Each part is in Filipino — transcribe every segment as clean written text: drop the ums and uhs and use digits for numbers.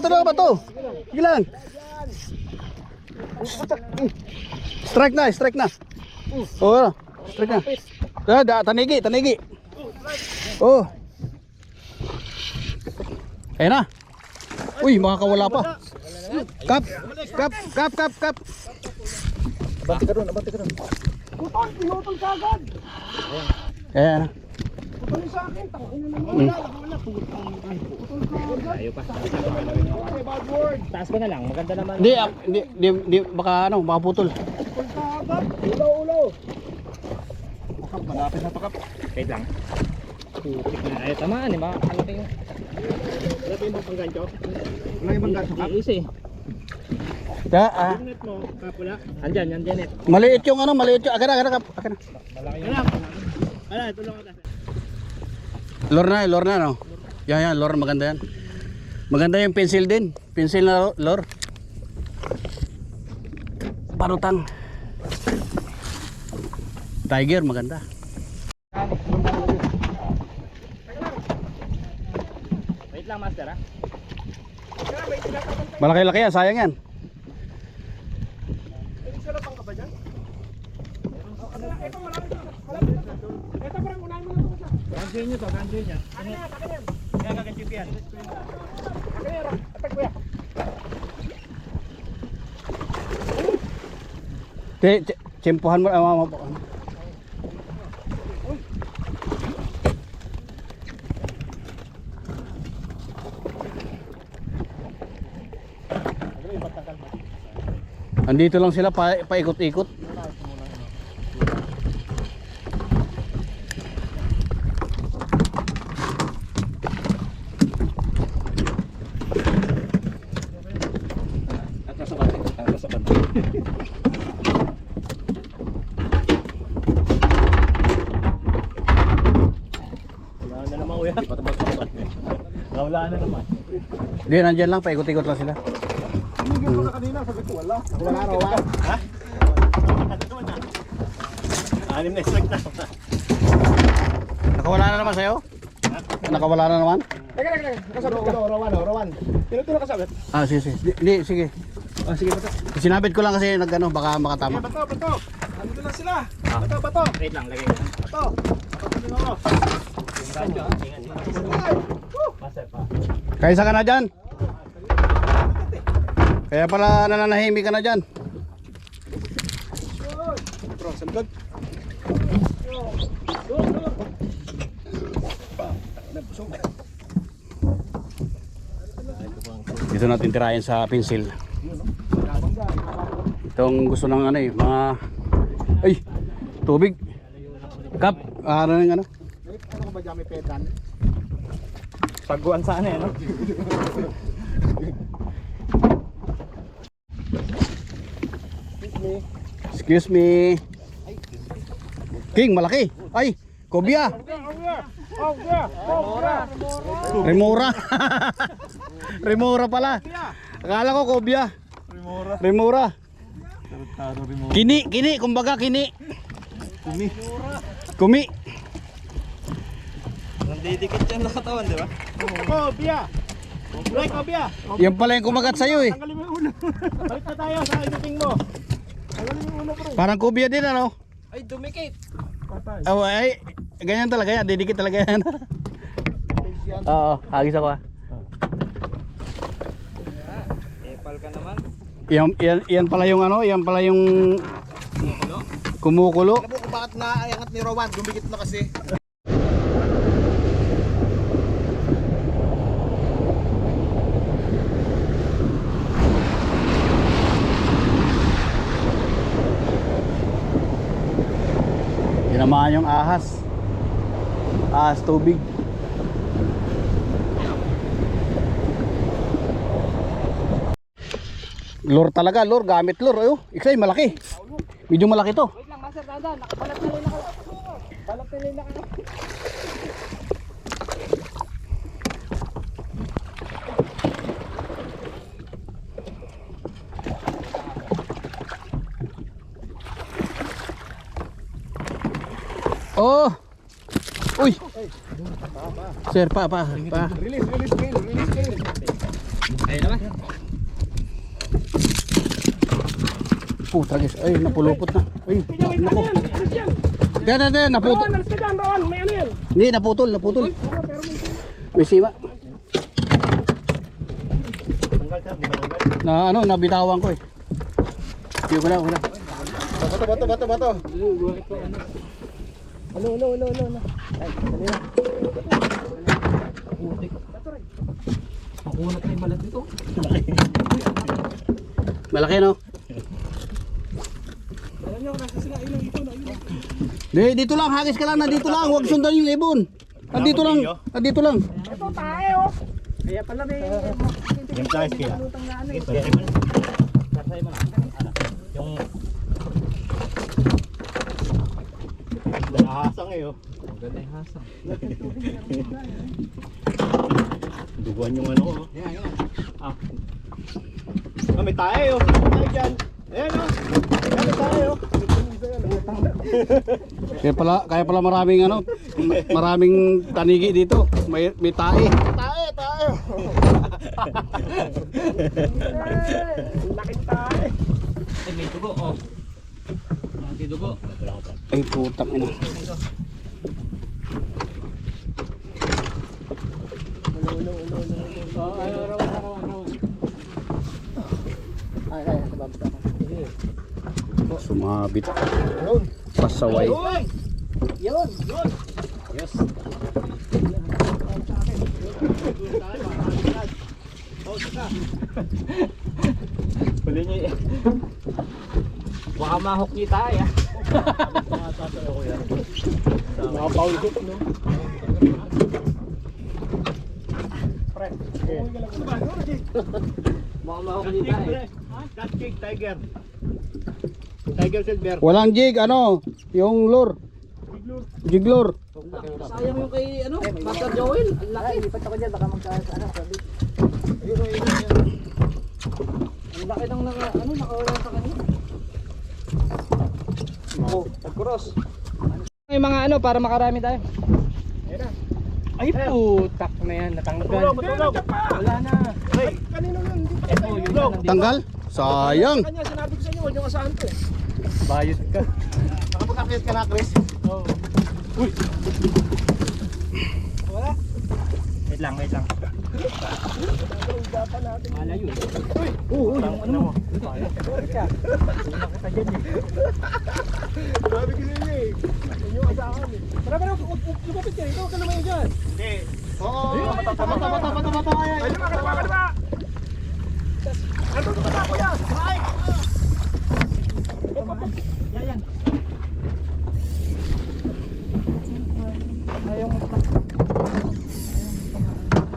na ba to? Sige lang. Strike na, strike na. Oh, strike na. Tanigi, tanigi. Oh. Ayan na. Uy, makakawala pa. Kap, kap, kap, kap, kap. Abante ka doon, abante ka doon. Putol, pinutol ka agad. Ayan na. Putol sa akin, tangin na naman. Wala, putol ka agad. Ayaw pa. Okay, bad word. Taas ko na lang, maganda naman. Hindi, baka ano, makaputol. Putol ka agad. Ulo. Pakap, malapit na pakap. Wait lang. Putik na. Ay, tamaan eh, makakalaki yung... Wala ba yung bang panggancho? Wala yung bang gancho ka? Iisa eh. Yung net mo, kapula. Andyan eh. Maliit yung ano, maliit yung. Akin na, kap. Akin na. Malaki yung... Ala, tulong ka. Lure na, no? Yan, lure, maganda yan. Maganda yung pencil din. Pencil na lure. Parutan. Tiger, maganda. Wait lang, master ha. Malaki-laki yan, sayang yan. Sarapang ka ba dyan? Ito malaki. Ito parang unahin mo na ito. Ganjoy nyo to, ganjoy niya. Akin yan. Kaya kaganjoy ko yan. Akin yan, atak ko yan. Tsimpuhan mo. Andito lang sila paikot-ikot. Wala na naman kuya. Wala na naman. Hindi, nandyan lang, paikot-ikot lang sila. Hinigil ko na kanina, sabi ko wala. Wala raw ah. Ha? Anim na strike na. Nakawala na naman sa'yo? Nakawala na naman? Teka. Nakasabit ka. Rawan. Sino ito nakasabit? Ah, sige. Sige. Ah, sige, bato. Sinabit ko lang kasi nagano baka makatama. Bato. Andito na sila. Bato. Wait lang, lagay ko. Bato. Tingnan mo. Yung ganjo ha. Ingat. Master pa. Kaysa ka na dyan? Kaya pala nananahimik ka na dyan. Bro, sandog. Dito natin tirahin sa pencil. Itong gusto ng ano eh, mga... Ay! Tubig! Kap! Ano yung ano? Ano ka ba dyan, may pedan? Saguan sana eh, no? Excuse me. King, malaki. Ay, kobya. Remora. Remora pala. Akala ko kobya. Remora. Kini, kumbaga kini. Kumi. Nandidikit yan sa katawan, di ba? Kobya. Kobya. Yan pala yung kumagat sa'yo eh. Tanggalin mo yung ulo. Balik na tayo sa editing mo. Tanggalin mo yung ulo, bro. Parang kobya din ano. Ay, dumikit. Patay. Oh, ay, ganyan talaga yan. Didikit talaga yan. Oo, hagis ako ah. Epal ka naman. Yan pala yung ano, yan pala yung kumukulo. Alam mo kung bakit naayangat ni Rowan? Dumikit na kasi. Tinamaan yung ahas. Ahas tubig. Lure talaga, lure. Gamit lure. Ayo, iksay, malaki. Medyo malaki to. Wait lang, master, dadan. Nakabalat na rin ako. Balat na rin ako. Oh. Uy. Sir, pa. Release. Ayun naman. Puta guys, ay napulupot na. Ay, nako. Yan, naputol. Rowan, alas ka dyan, Rowan. May ano yan? Hindi, naputol. May siwa. Na ano, nabitawan ko eh. Yung ko na. Bato. Ano. Ay, dali na. Putik. Makunat na yung balat dito. Malaki no? Alam niyo, nasa sila ilong ito na ilong. Dito lang, hagis ka lang, nandito lang. Huwag sundan yung ibon. Nandito lang. Ito tayo. Kaya pala may... Yung size kaya. Sarsay mo na. Yung... Dalahasang eh oh. Maganda yung hasang. Duguan yung ano oh. Ah. May tayo oh. Tayo dyan. Ayan oh. May tayo. Kaya pala maraming ano, maraming tanigi dito. May tae. Tayo. Laking tayo. Ay, may dugo, oh. May dugo. Ay putang ina. Sumabit. Pasaway. Yun. Yes. Huli niyo eh. Baka mahok niyo tayo, ah. Mga paul hook no. Baka mahok niyo tayo. Cat cake tiger. Tiger silver. Walang jig, ano, yung lure. Jiglor. Sayang yung kay, ano, Master Joel. Ang laki. Lipat ako dyan, baka magkasana. Ang laki ng nakawala sa kanila. Oh, nag-cross. Yung mga ano, para makarami tayo. Ay, putak na yan, natanggal. Matulog. Wala na. Hey, Kanino yun? Hindi pa Ito, yun na nandito. Tanggal? Sayang. kanya. Sinabi ko sa inyo, huwag niyong asahan to eh. Bayot ka. nakapag-update ka na Chris. Wala. Wait lang. Wala yun. Ano mo? Sabi ko sa inyo eh. Huwag niyong asahan eh. Pero, lumapit ka. Ikaw ka lumayan dyan. Hindi. Oo. Bata. Ay, lumakad. Ano ba ako yan? Mike! Yan.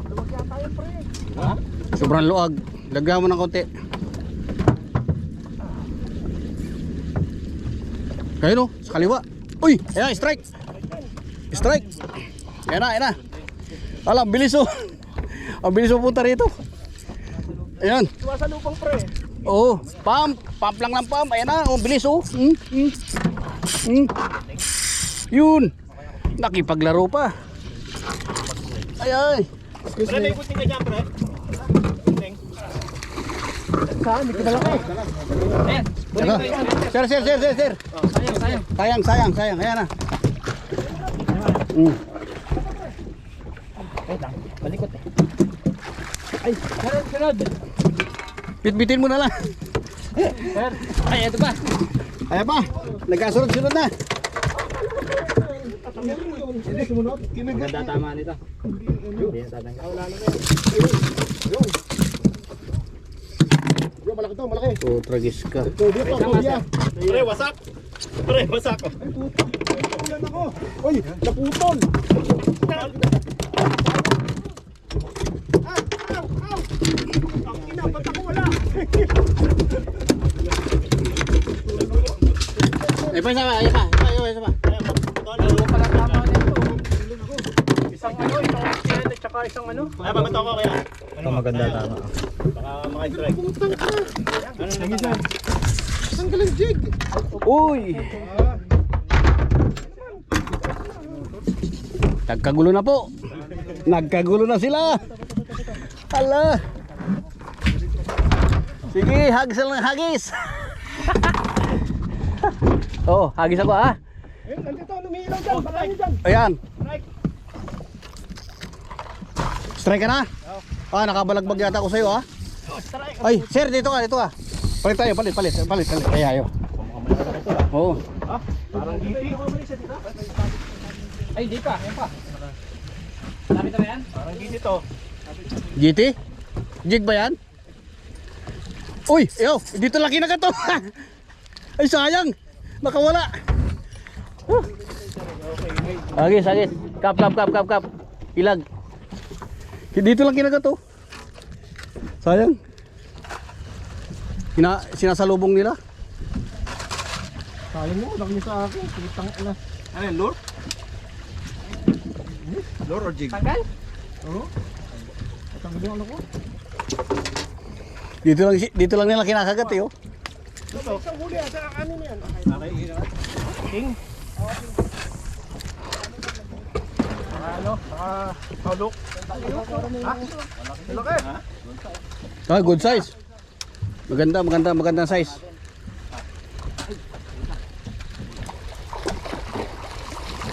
Luwag yan tayo, pre. Sobrang luag. Lagyan mo ng konti. Kayo no, sa kaliwa. Uy, ayan, strike. Ayan na. Alam, bilis oh. Ang bilis mo punta rito. Ayan. Sumasalubong, pre. Oo, pump lang ng pump. Ayan na, bilis oh. Yun. Nakipaglaro pa. Ay. Pre, may ikutin ka dyan, pre. Saan? Hindi ko malaki. Ayan. Sir. Sayang. Ayan na. Wait lang. Balikot eh. Ay, sunod. Bitbitin mo na lang. Sir. Ay, ito pa. Ayan pa. Nagkasunod-sunod na. Hindi, sumunod. Ganda tama nito. Hindi na tatanggal. Yo, malaki to, malaki. Oh, tragis ka. Dito, kuya. Pre, wasak. Pre, wasak. Ay, puto. Ulan ako. Uy, naputol. Ang ina, ba't ako wala? Ay pa, isa pa. Dalawa pala tama nito. Isang ano, isang weekend at saka isang ano. Ay, pamato ko kaya. Ito maganda tama. Baka maka-strike. Ang isa. Tanggalang jig. Uy. Nagkagulo na po. Nagkagulo na sila. Hala. Sige, hagis lang ng hagis. Oh, hagis ako ha. Ayun, nandito, lumiilaw dyan. Baka nyo dyan. Ayan. Strike. Strike ka na? Ah, nakabalagbag yata ako sa'yo ha. Strike. Ay, sir, dito ka, dito ka. Palit tayo, palit. Kaya ayo. Oo. Parang gipi. Ay, di pa. Yan pa. Lapit na ba yan? Parang gipi to. GT? Jig ba yan? Uy, ew, dito laki na ka to. Ay, sayang. Nakawala. Agis. Kap. Ilag. Dito lang kinagat to. Sayang. Sinasalubong nila. Sayang mo, laki niyo sa akin. Kitang ina. Ano yan, lure? Lure or jig? Tanggal? Oo. Tanggal yung ano ko. Dito lang nila kinakagat eh, oh. Isang huli sa ano niyan. King? Ano? Halok. Ha? Malaki. Ah, good size. Magandang size.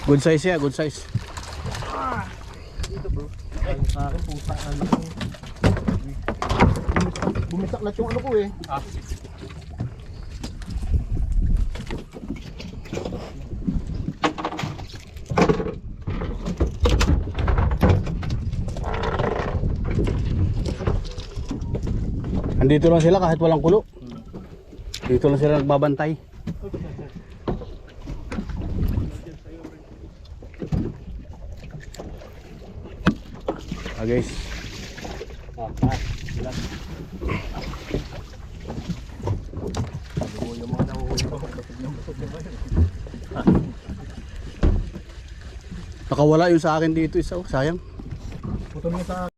Good size ya, good size. Sa akin, pusa na lang. Bumisak na yung ano ko eh. Andito lang sila kahit walang kulo. Dito lang sila nagbabantay. Ah guys. Nakawala yung sa akin dito isa, oh, sayang. Putol mo sa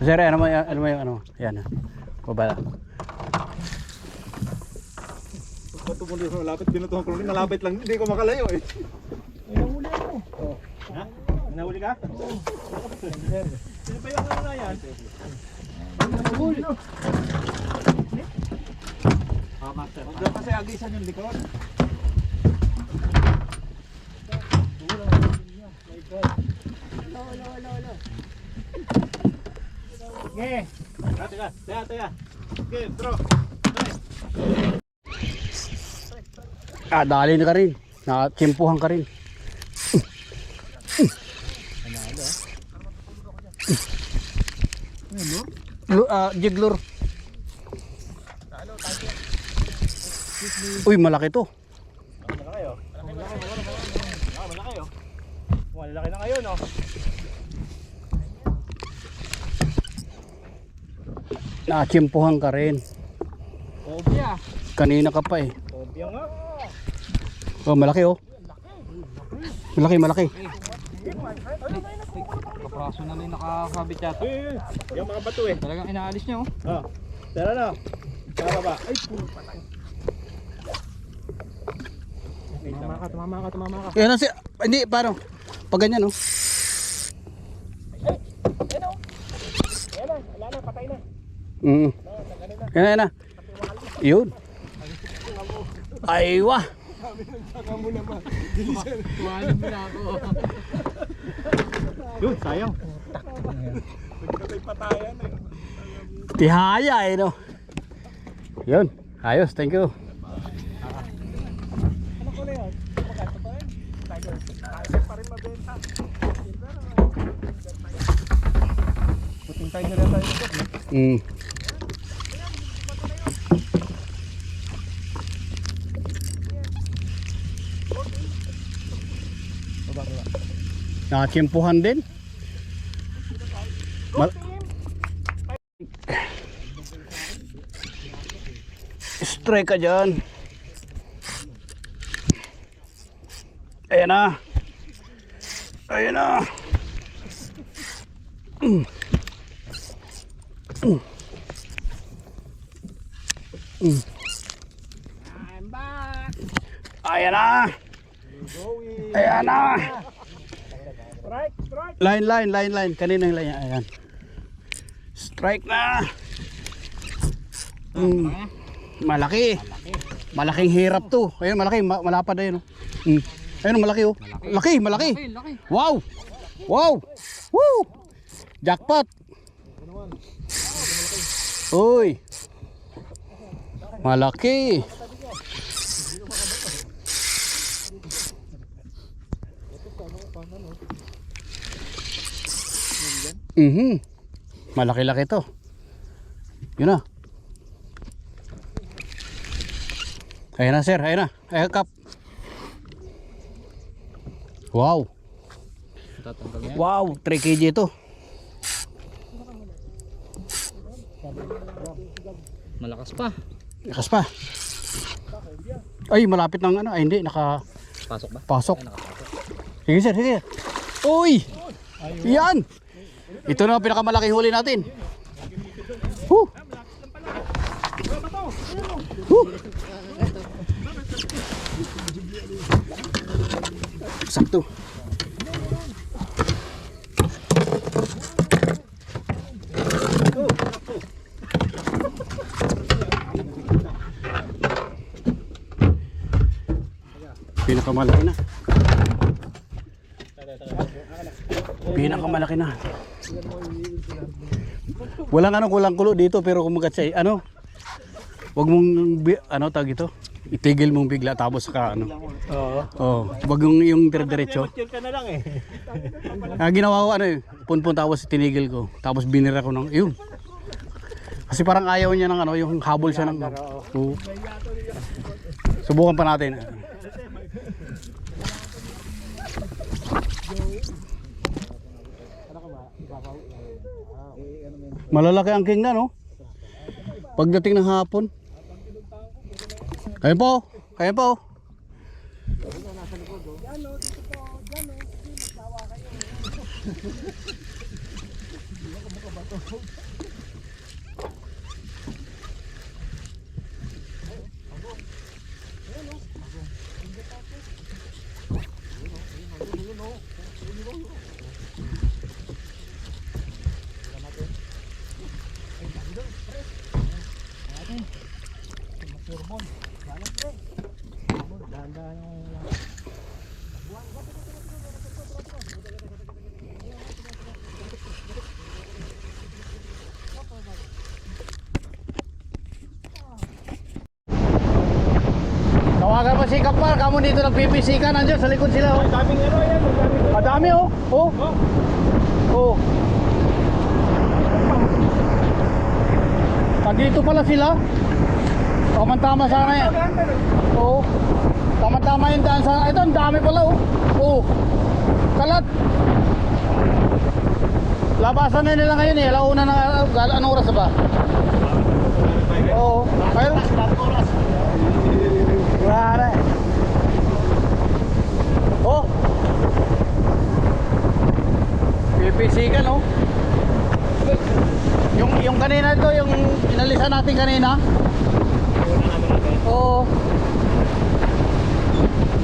Sir, ano mo yung yan. Baba. Ba't mo dito malapit? Binutuhan ko rin. Malapit lang. Hindi ko makalayo eh. nahuli ako. Ha? Nahuli ka? Oo. Sino pa yung ano na yan? Nahuli. Master. Huwag kasi agisan yung likod. Nge. Teka. Okay, bro. Ah, dali na ka rin. Nakatsimpuhan ka rin. Jiglor. Uy, malaki to. Malaki oh. Malaki oh. Malaki na ngayon oh. Nakatsimpuhan ka rin. Obya. Kanina ka pa eh. Obya nga. Oh, malaki oh. Malaki. Kapraso na rin nakakabit yata. Yung mga bato eh. Talagang inaalis niya oh. Oh. Tara na. Bababa. Ay, Tumama ka. Yan si hindi paano? Pag ganyan oh. Wala na, patay na. Yan na. Yun. Aywa. Tuwanan mo na ako. yun, sayang. Tihaya eh no. Yun. Ayos, thank you. Ano ko na yun? Magato pa rin. Tiger pa rin mabenta. Puting tiger na tayo dito. Nakakimpuhan din. Strike ka dyan. Ayan na. I'm back. Ayan na. Strike. Line. Kanina yung line. Ayan. Strike na. Malaki. Malaking hirap to. Ayun, malaki. Malapad ayun. Ayun, malaki oh. Laki, malaki. Laki. Wow! Wow! Woo! Jackpot! Uy! Malaki! Malaki-laki to. Yun na. Ayun na sir, ayun na. Ayun kap. Wow! Tatanggal niya. Wow, 3 kg ito. Malakas pa. Lakas pa. Ay, malapit ng ano. Ay, hindi. Pasok ba? Nakapasok. Ay, nakapasok. Sige, sir. Sige. Uy! Yan! Ito na ang pinakamalaking huli natin. Woo! Woo! Sakto. Pinakamalaki na. Pinakamalaki na. Walang ano, kulang kulo dito pero kumagat siya ano. Wag mong ano tawag ito. Itigil mong bigla tapos ka ano. Oo. Oh, wag yung dire-diretso. Yun ka na lang eh. Ginawa ko ano eh, punpun tapos tinigil ko. Tapos binira ko ng yun. Kasi parang ayaw niya ng ano, yung habol siya ng. Oo. Subukan pa natin. Malalaki ang king na no. Pagdating ng hapon. Kaya po. Kaya po. Tawagan mo si Kapal, kamu dito nagpipisikan, nandiyan sa likod sila oh. Daming ano yan. Madami oh. Oh. Oh. Pag dito pala sila. Tama-tama sana yan. Oo. Tama-tama yung daan sana. Ito, ang dami pala oh. Oo. Kalat. Labasan na nila ngayon eh. Alauna na, anong oras na ba? Oo. Kayo? Wala eh. Oh. Pipisikan oh. Yung kanina ito, yung inalisan natin kanina. Oo.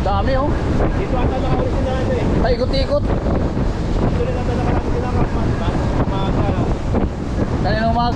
Dami oh. Dito ata nakahuli sila ano eh. Paikot-ikot. Dito rin ata nakalaki sila mga Kanina umag.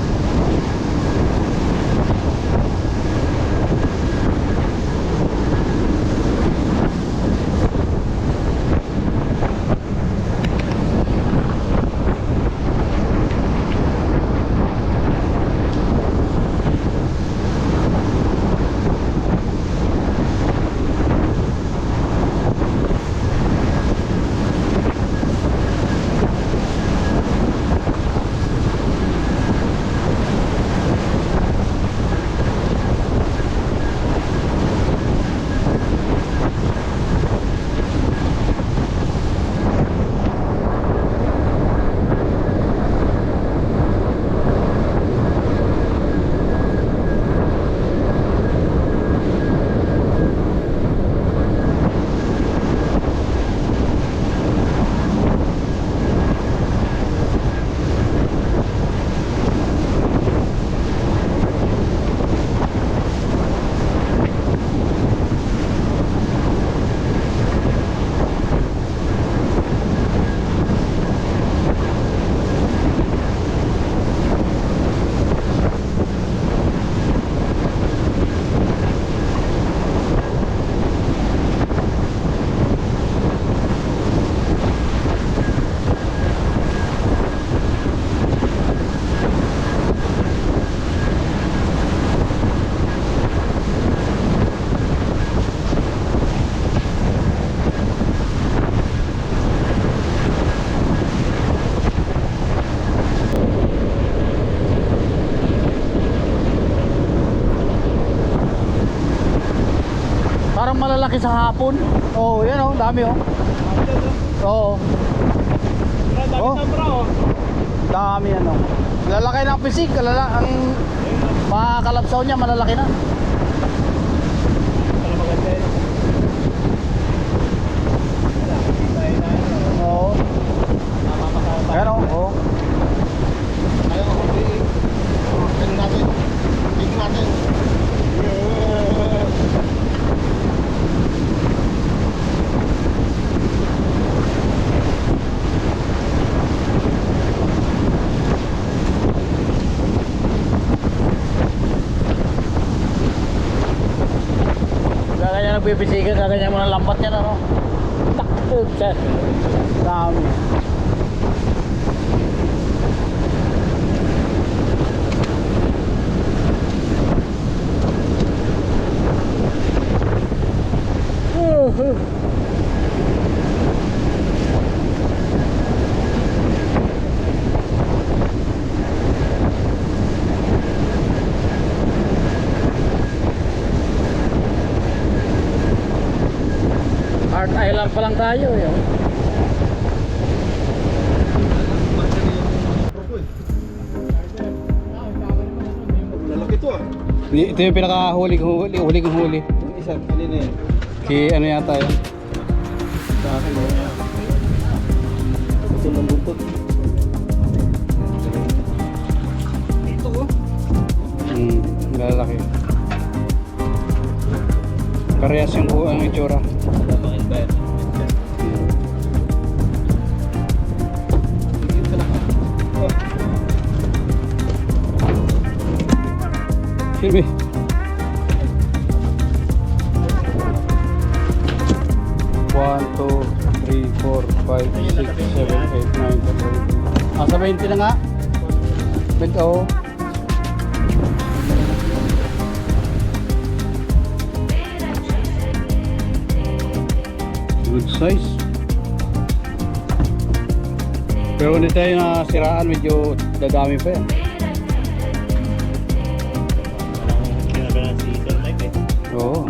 malalaki sa hapon. Oh, yan oh, dami oh. Oo. Dami Oh. tambra oh. Dami yan oh. Lalaki ng pisik, ang mga kalapsaw niya malalaki na. Para maganda yun. Wala, kita yun na yun. Oo. Namamakaw. Pero, oh. Ayaw, okay. Tingnan natin. Tingnan natin. Kaganya nagbibisigan, kaganya mo ng lambat yan ano. Takot siya. Dami. Heart Island pa lang tayo eh. Lalaki to ah. Ito yung pinakahuli kong huli. Yung isa, kanina yan. Kay ano yata yun. Sa akin oh. Ito ng buntot. Ito oh. Lalaki. Parehas yung ang itsura. Bakit ba yan? Silbi. One, two, three, 4, 5, 6, 7, 8, 9, 10, 11. Sa 20 na nga. 20 oh. Good size. Pero hindi tayo nasiraan, medyo dadami pa yan. Parang ginagawa si Sir Mike eh. Oo.